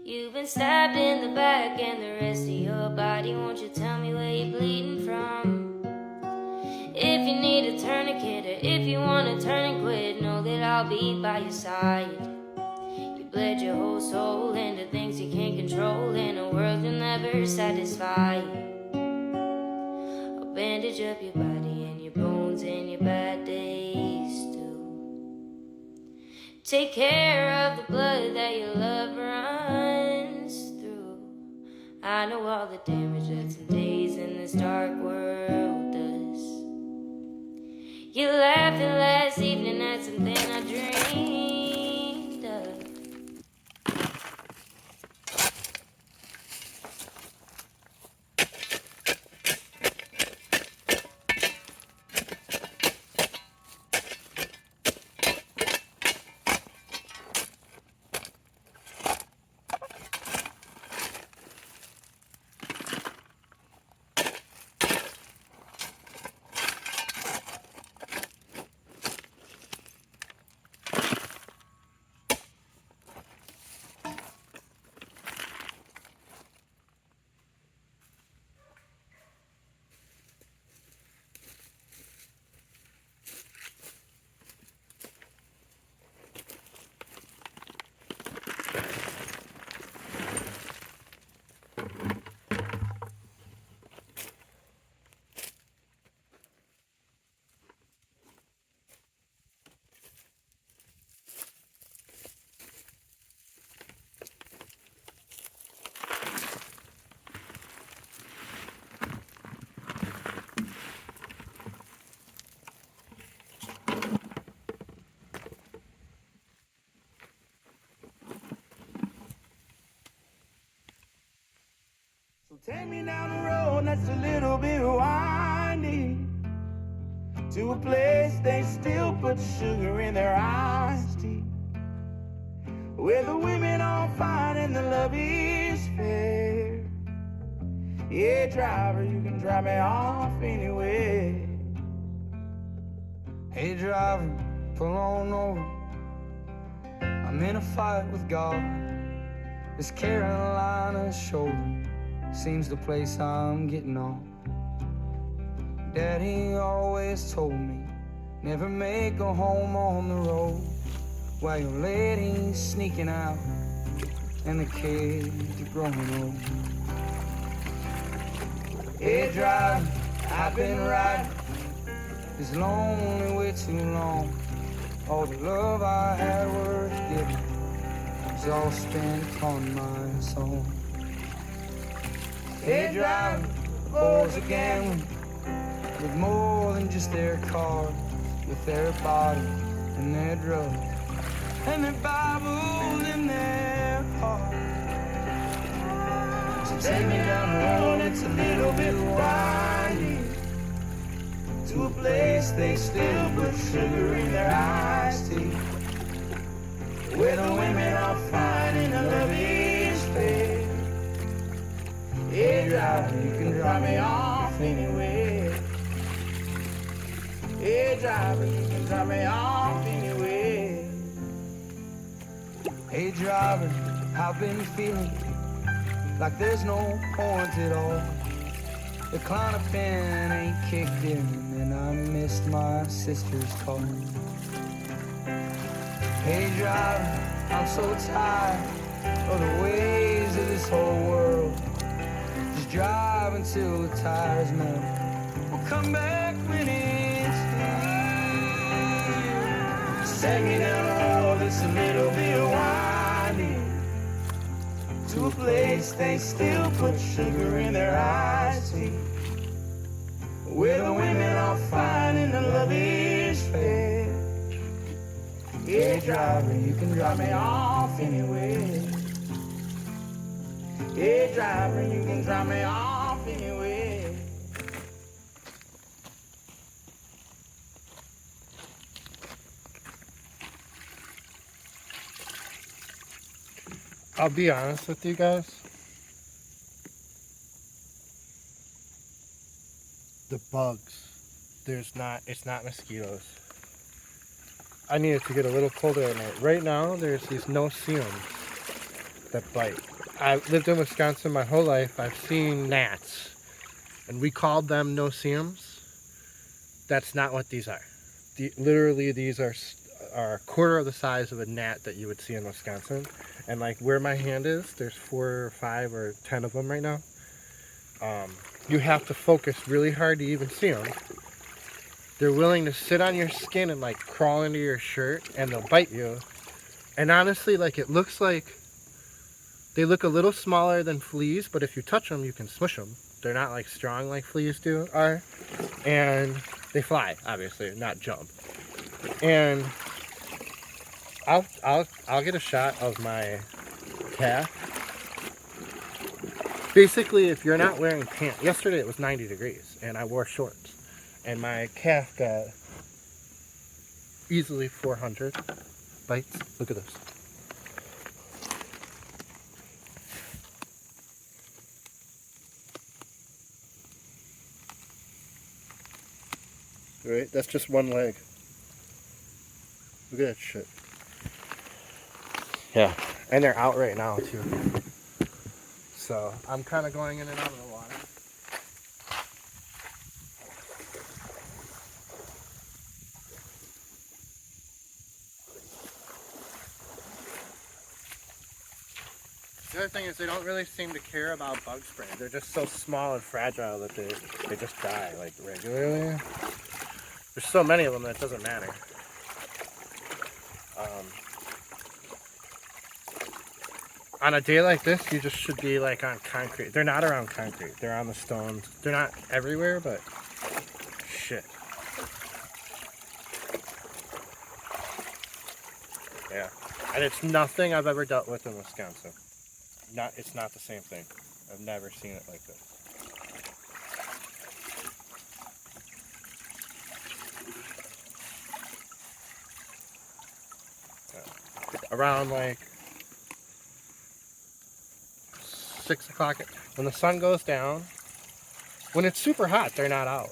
You've been stabbed in the back and the rest of your body. Won't you tell me where you're bleeding from? If you need a tourniquet or if you want to turn and quit, know that I'll be by your side. You bled your whole soul into things you can't control in a world you'll never satisfy. I'll bandage up your body and your bones and your bad days too. Take care of the blood that your love runs through. I know all the damage that some days in this dark world does. You laughed last evening at something I dreamed of. So take me down the road that's a little bit windy, to a place they still put sugar in their iced tea, where the women are fine and the love is fair. Yeah, driver, you can drop me off anywhere. Hey driver, pull on over. I'm in a fight with God. This Carolina's shoulder seems the place I'm getting on. Daddy always told me, never make a home on the road while your lady's sneaking out and the kids are growing old. Hey driver, I've been riding this lonely way too long. All the love I had worth giving was all spent on my song. Hey driver, the boys are gambling with more than just their cars, with their body and their drugs and their Bible in their heart. So take me down the road, it's a little bit windy, to a place they still put sugar in their iced tea, where the women are fine and the love is fair. Hey driver, you can drop me off anywhere. Hey driver, you can drop me off anywhere. Hey driver, I've been feeling like there's no point at all. The Klonopin ain't kicked in and I missed my sister's call. Hey driver, I'm so tired of the ways of this whole world. Just drive until the tires melt. We'll come back when it's here. Just take me down the road that's a little bit windy, to a place they still put sugar in their iced tea, where the women are fine and the love is fair. Yeah, driver, you can drop me off anywhere. Yeah, driver, you can drop me off anywhere. I'll be honest with you guys. The bugs, it's not mosquitoes. I need it to get a little colder at night. Right now, there's these no-see-ums that bite. I've lived in Wisconsin my whole life. I've seen gnats, and we called them no-see-ums. That's not what these are. Literally, these are a quarter of the size of a gnat that you would see in Wisconsin. And like where my hand is, there's 4 or 5 or 10 of them right now. You have to focus really hard to even see them. They're willing to sit on your skin and like crawl into your shirt, and they'll bite you. And honestly, like it looks like they look a little smaller than fleas, but if you touch them, you can smush them. They're not like strong like fleas are, and they fly, obviously, not jump. And I'll get a shot of my calf. Basically, if you're not wearing pants, yesterday it was 90 degrees, and I wore shorts, and my calf got easily 400 bites. Look at this. Right, that's just one leg. Look at that shit. Yeah, and they're out right now too. So I'm kind of going in and out of the water. The other thing is they don't really seem to care about bug spray. They're just so small and fragile that they just die like regularly. There's so many of them that it doesn't matter. On a day like this, you just should be like on concrete. They're not around concrete. They're on the stones. They're not everywhere, but shit. Yeah. And it's nothing I've ever dealt with in Wisconsin. It's not the same thing. I've never seen it like this. Around like 6 o'clock, when the sun goes down, when it's super hot, they're not out.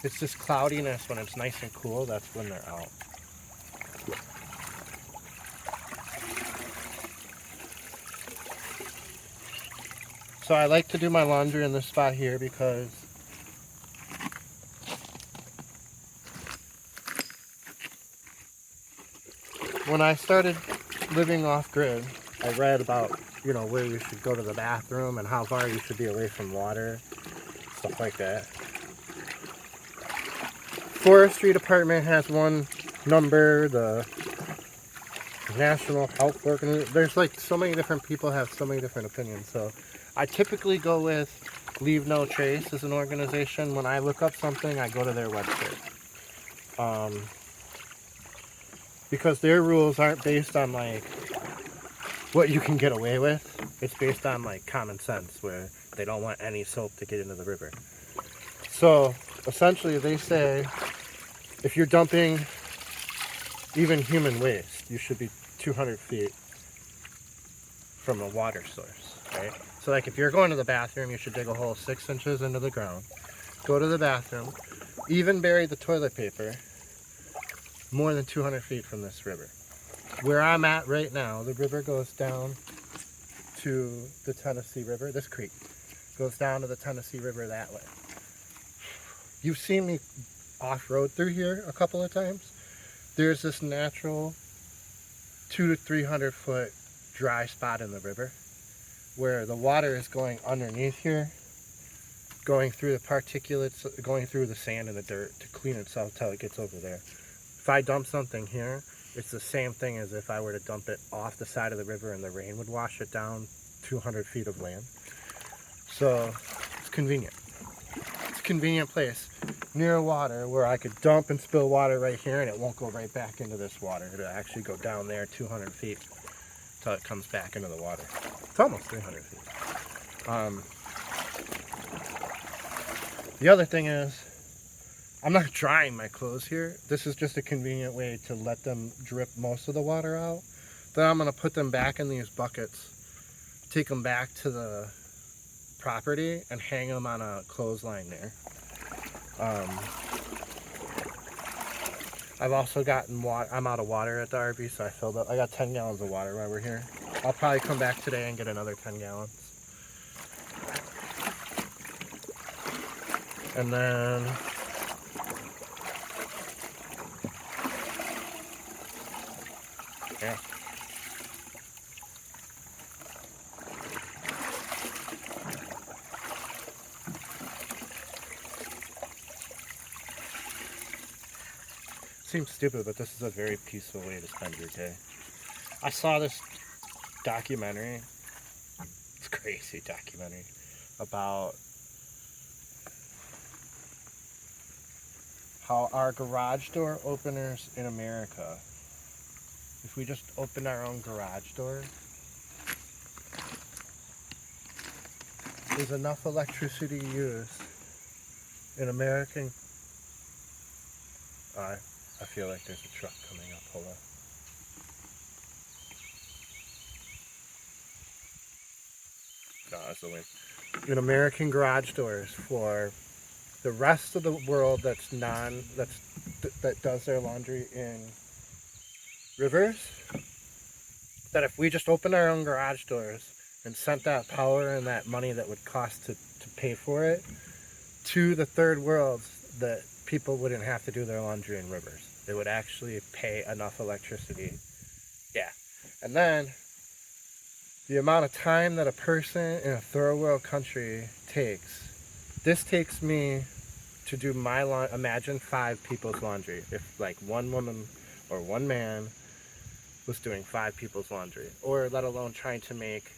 It's this cloudiness when it's nice and cool, that's when they're out. So I like to do my laundry in this spot here because when I started living off-grid, I read about, where you should go to the bathroom and how far you should be away from water, stuff like that. Forestry Department has one number, the National Health Organization. There's like so many different people have so many different opinions. So I typically go with Leave No Trace as an organization. When I look up something, I go to their website. Because their rules aren't based on like what you can get away with. It's based on like common sense, where they don't want any soap to get into the river. So essentially they say if you're dumping even human waste, you should be 200 feet from a water source, right? So like if you're going to the bathroom, you should dig a hole 6 inches into the ground, go to the bathroom, even bury the toilet paper more than 200 feet from this river. Where I'm at right now, the river goes down to the Tennessee River. This creek goes down to the Tennessee River that way. You've seen me off-road through here a couple of times. There's this natural 200 to 300 foot dry spot in the river where the water is going underneath here, going through the particulates, going through the sand and the dirt to clean itself till it gets over there. If I dump something here, it's the same thing as if I were to dump it off the side of the river and the rain would wash it down 200 feet of land. So it's convenient. It's a convenient place near water where I could dump and spill water right here and it won't go right back into this water. It'll actually go down there 200 feet until it comes back into the water. It's almost 300 feet. The other thing is, I'm not drying my clothes here. This is just a convenient way to let them drip most of the water out. Then I'm going to put them back in these buckets, take them back to the property, and hang them on a clothesline there. I've also gotten water. I'm out of water at the RV, so I filled up. I got 10 gallons of water while we're here. I'll probably come back today and get another 10 gallons. And then yeah. Seems stupid, but this is a very peaceful way to spend your day. I saw this documentary, it's a crazy documentary, about how our garage door openers in America, if we just opened our own garage door, there's enough electricity used in American. I feel like there's a truck coming up. Hold on. No, that's the wind. In American garage doors for the rest of the world that does their laundry in rivers, that if we just opened our own garage doors and sent that power and that money that would cost to pay for it to the third world, that people wouldn't have to do their laundry in rivers. They would actually pay enough electricity. Yeah. And then the amount of time that a person in a third world country takes, this takes me to do my laundry. Imagine 5 people's laundry. If like one woman or one man was doing 5 people's laundry, or let alone trying to make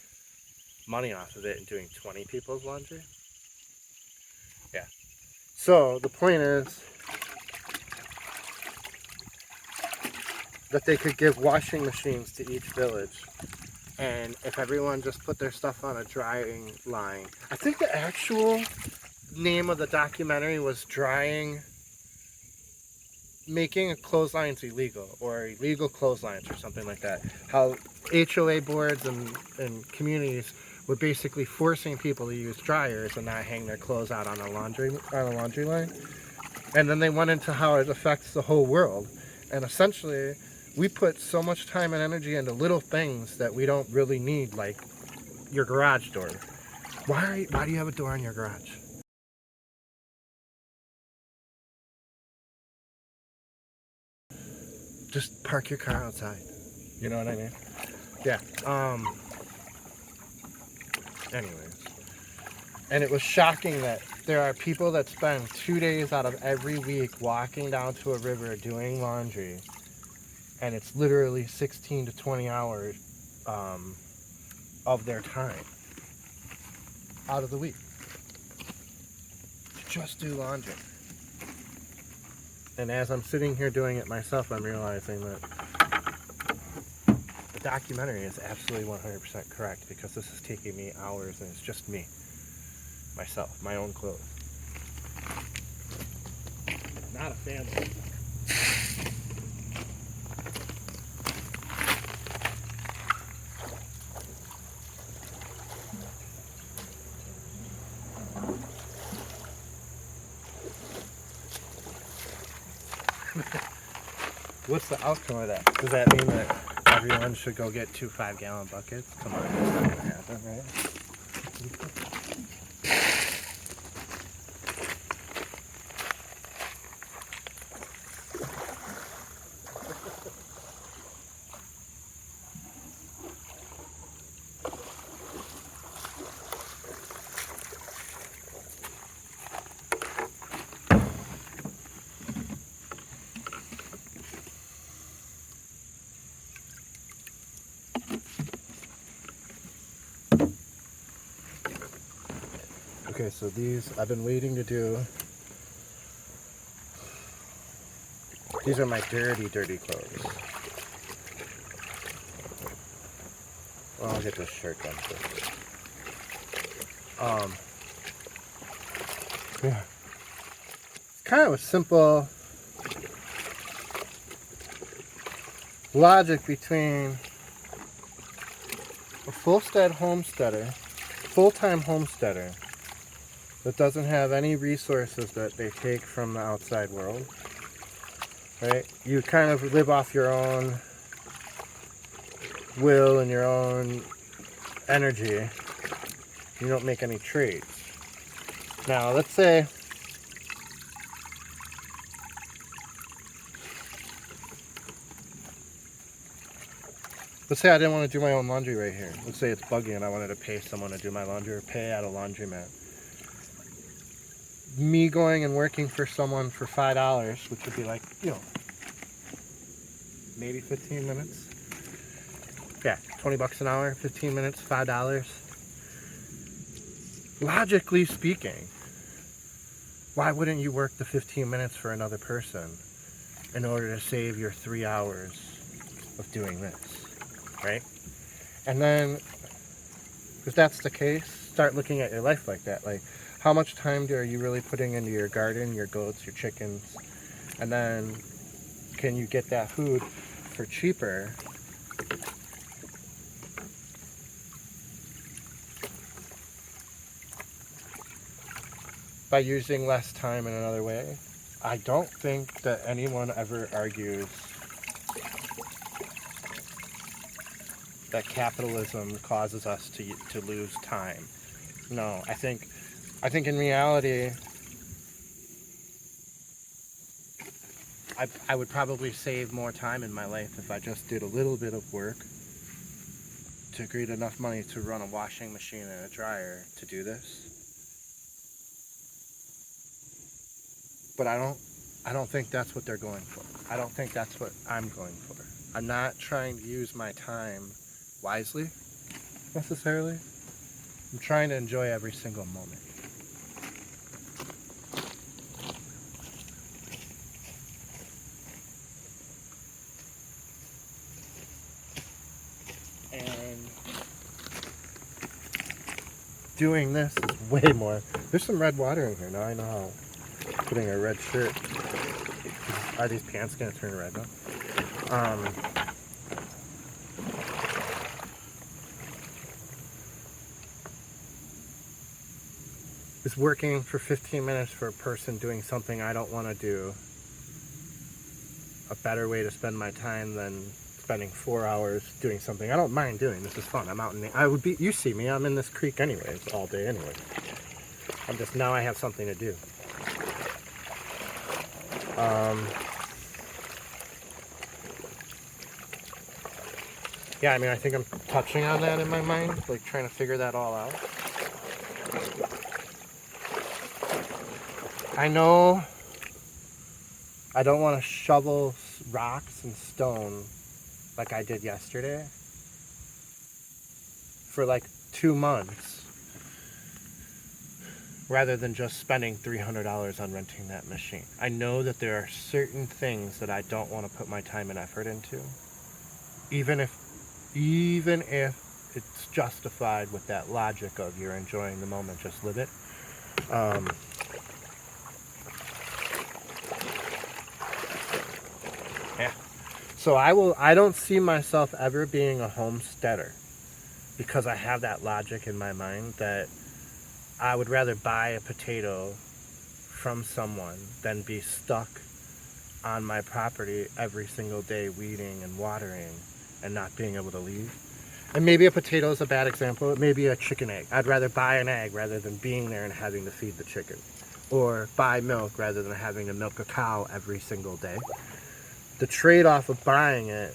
money off of it and doing 20 people's laundry. Yeah. So the point is that they could give washing machines to each village, and if everyone just put their stuff on a drying line. I think the actual name of the documentary was making clotheslines illegal, or illegal clotheslines, or something like that. How HOA boards and communities were basically forcing people to use dryers and not hang their clothes out on a laundry line. And then they went into how it affects the whole world. And essentially, we put so much time and energy into little things that we don't really need, like your garage door. Why do you have a door in your garage? Just park your car outside. You know what I mean? Yeah. Anyways. And it was shocking that there are people that spend 2 days out of every week walking down to a river doing laundry. And it's literally 16 to 20 hours of their time out of the week to just do laundry. And as I'm sitting here doing it myself, I'm realizing that the documentary is absolutely 100% correct, because this is taking me hours and it's just me, myself, my own clothes. Not a family. What's the outcome of that? Does that mean that everyone should go get 2 5-gallon buckets? Come on, that's not gonna happen, right? Okay, so these I've been waiting to do. These are my dirty clothes. Well, I'll get this shirt done first. Yeah. It's kind of a simple logic between a full-time homesteader that doesn't have any resources that they take from the outside world, right? You kind of live off your own will and your own energy, you don't make any trades. Now, let's say I didn't want to do my own laundry right here. Let's say it's buggy and I wanted to pay someone to do my laundry or pay at a laundromat. Me going and working for someone for $5, which would be like, maybe 15 minutes. Yeah, 20 bucks an hour, 15 minutes, $5. Logically speaking, why wouldn't you work the 15 minutes for another person in order to save your 3 hours of doing this, right? And then, if that's the case, start looking at your life like that. Like, how much time are you really putting into your garden, your goats, your chickens? And then, can you get that food for cheaper by using less time in another way? I don't think that anyone ever argues that capitalism causes us to lose time. No, I think in reality, I would probably save more time in my life if I just did a little bit of work to create enough money to run a washing machine and a dryer to do this. But I don't think that's what they're going for. I don't think that's what I'm going for. I'm not trying to use my time wisely, necessarily. I'm trying to enjoy every single moment. And doing this is way more. There's some red water in here. Now I know how putting a red shirt. Are these pants gonna turn red now? Is working for 15 minutes for a person doing something I don't want to do a better way to spend my time than spending 4 hours doing something I don't mind doing? This is fun. I'm out in the, you see me, I'm in this creek anyways, all day anyway. Now I have something to do. Yeah, I mean, I think I'm touching on that in my mind, like trying to figure that all out. I know I don't want to shovel rocks and stone like I did yesterday for like 2 months rather than just spending $300 on renting that machine. I know that there are certain things that I don't want to put my time and effort into, even if it's justified with that logic of you're enjoying the moment, just live it. Yeah. So I don't see myself ever being a homesteader because I have that logic in my mind that I would rather buy a potato from someone than be stuck on my property every single day weeding and watering and not being able to leave. And maybe a potato is a bad example. It may be a chicken egg. I'd rather buy an egg rather than being there and having to feed the chicken. Or buy milk rather than having to milk a cow every single day. The trade-off of buying it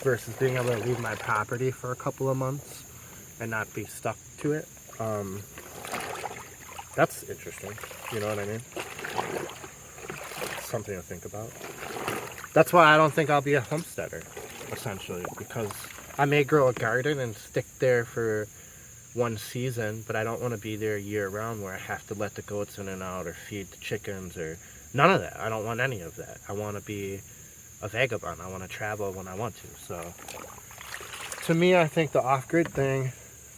versus being able to leave my property for a couple of months and not be stuck to it, that's interesting. You know what I mean? Something to think about. That's why I don't think I'll be a homesteader, essentially, because I may grow a garden and stick there for one season, but I don't want to be there year-round where I have to let the goats in and out or feed the chickens or none of that. I don't want any of that. I want to be a vagabond. I want to travel when I want to. So, to me, I think the off-grid thing,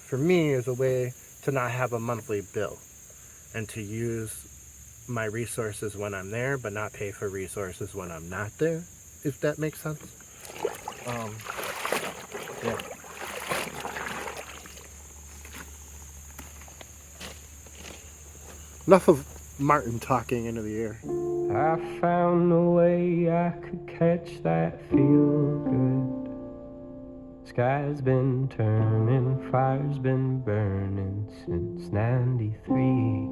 for me, is a way to not have a monthly bill and to use my resources when I'm there, but not pay for resources when I'm not there, if that makes sense. Yeah. Enough of Martin talking into the air. I found a way I could catch that feel good. It's Sky's been turning, fire's been burning since '93.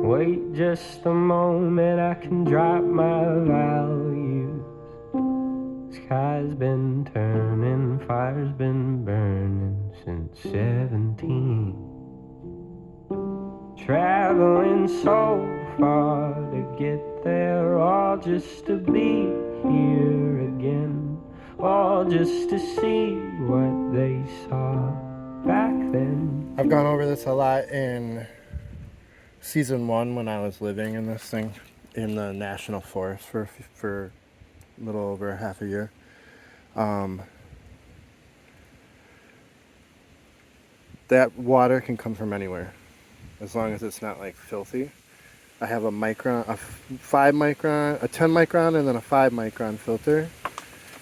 Wait just a moment, I can drop my values. Sky's been turning, fire's been burning since 17. Traveling so far to get there, all just to be here again, all just to see what they saw back then. I've gone over this a lot in season 1 when I was living in this thing in the national forest for a little over half a year. That water can come from anywhere as long as it's not like filthy. I have a 5 micron, a 10 micron, and then a 5 micron filter.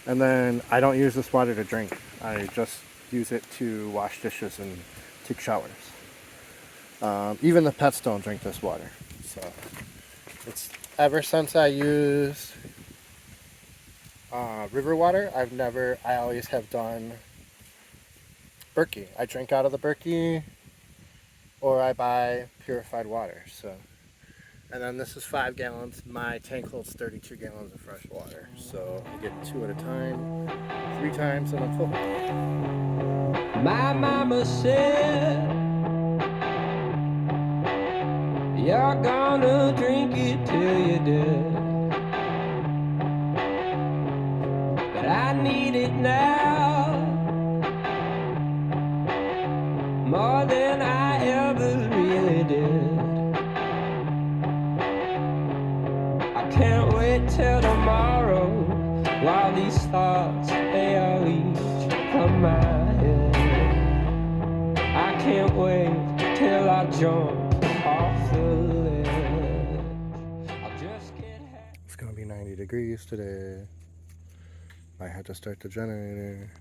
And then I don't use this water to drink. I just use it to wash dishes and take showers. Even the pets don't drink this water. So it's ever since I used river water, I always have done Berkey. I drink out of the Berkey, or I buy purified water. So, and then this is 5 gallons. My tank holds 32 gallons of fresh water. So I get 2 at a time, 3 times, and I'm full. My mama said, you're gonna drink it till you're dead. But I need it now, more than I ever really did. I can't wait till tomorrow, while these thoughts, they all each come my head. I can't wait till I jump off the ledge. I'll just get happy. It's gonna be 90 degrees today. I had to start the generator.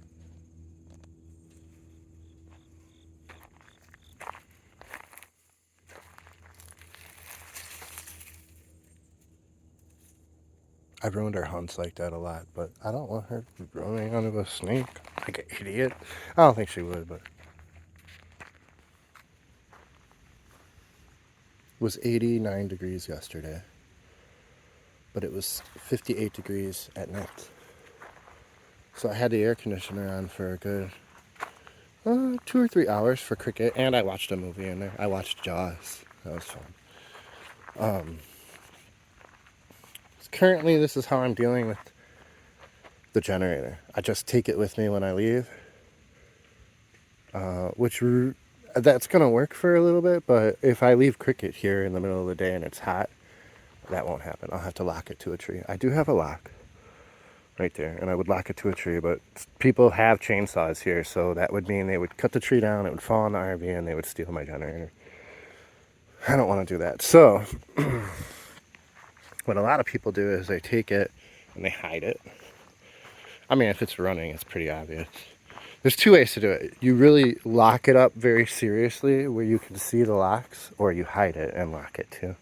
I've ruined her hunts like that a lot, but I don't want her running onto a snake like an idiot. I don't think she would, but it was 89 degrees yesterday, but it was 58 degrees at night. So I had the air conditioner on for a good 2 or 3 hours for cricket, and I watched a movie in there. I watched Jaws. That was fun. Currently, this is how I'm dealing with the generator. I just take it with me when I leave, that's going to work for a little bit, but if I leave cricket here in the middle of the day and it's hot, that won't happen. I'll have to lock it to a tree. I do have a lock right there, and I would lock it to a tree, but people have chainsaws here, so that would mean they would cut the tree down, it would fall on the RV, and they would steal my generator. I don't want to do that. So what a lot of people do is they take it and they hide it. I mean, if it's running, it's pretty obvious. There's 2 ways to do it. You really lock it up very seriously where you can see the locks, or you hide it and lock it too.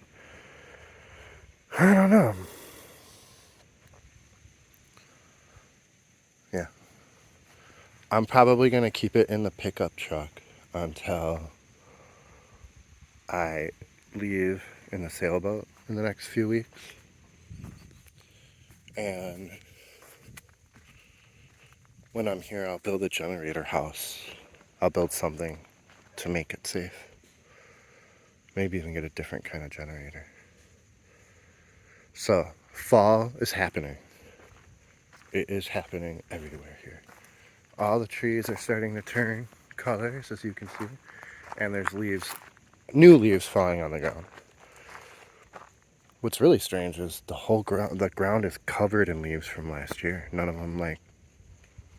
I don't know. Yeah. I'm probably going to keep it in the pickup truck until I leave in the sailboat in the next few weeks. And when I'm here, I'll build a generator house. I'll build something to make it safe. Maybe even get a different kind of generator. So, fall is happening. It is happening everywhere here. All the trees are starting to turn colors, as you can see. And there's new leaves falling on the ground. What's really strange is the ground is covered in leaves from last year. None of them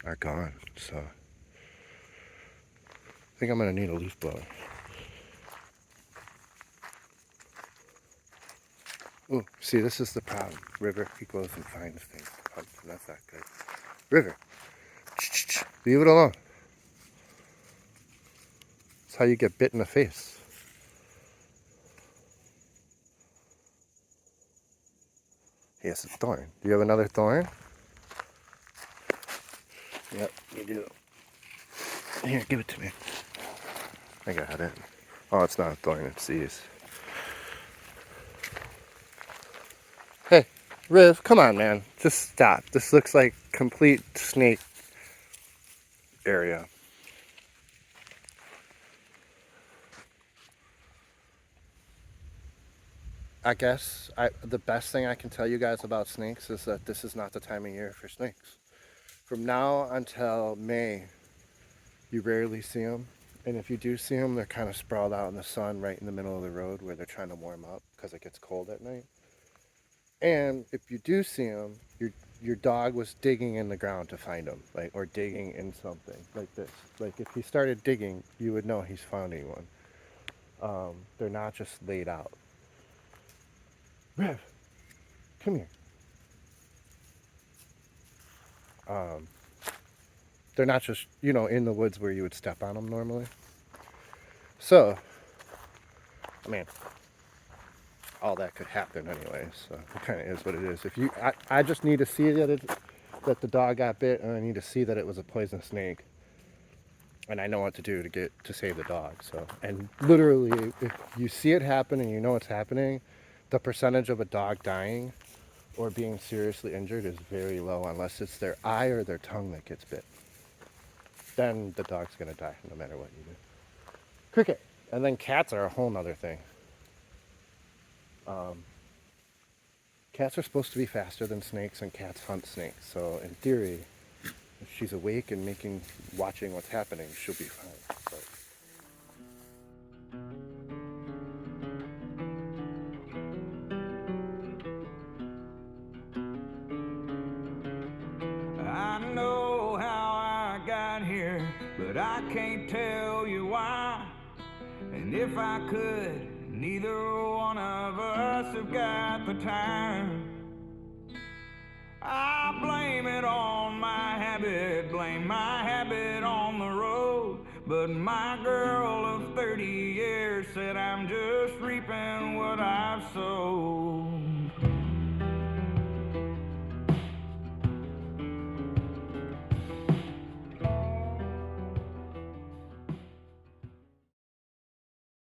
are gone. So I think I'm gonna need a leaf blower. Ooh, see, this is the problem. River, he goes and finds things. That's not good. River, leave it alone. That's how you get bit in the face. Yes, it's thorn. Do you have another thorn? Yep, you do. Here, give it to me. I got it. Oh, it's not a thorn, it's these. Hey, Riv, come on, man. Just stop. This looks like complete snake area. I guess the best thing I can tell you guys about snakes is that this is not the time of year for snakes. From now until May, you rarely see them. And if you do see them, they're kind of sprawled out in the sun right in the middle of the road where they're trying to warm up because it gets cold at night. And if you do see them, your dog was digging in the ground to find them, like, or digging in something like this. Like if he started digging, you would know he's finding one. They're not just laid out. Rev, come here. They're not just, in the woods where you would step on them normally. So, I mean, all that could happen anyway, so it kind of is what it is. I just need to see that the dog got bit, and I need to see that it was a poisonous snake, and I know what to do to save the dog. So, and literally, if you see it happen and you know it's happening, the percentage of a dog dying or being seriously injured is very low, unless it's their eye or their tongue that gets bit. Then the dog's gonna die no matter what you do. Cricket. And then cats are a whole nother thing. Cats are supposed to be faster than snakes, and cats hunt snakes. So in theory, if she's awake and watching what's happening, she'll be fine. But I know how I got here, but I can't tell you why. And if I could, neither one of us have got the time. I blame it on my habit, blame my habit on the road. But my girl of 30 years said I'm just reaping what I've sowed.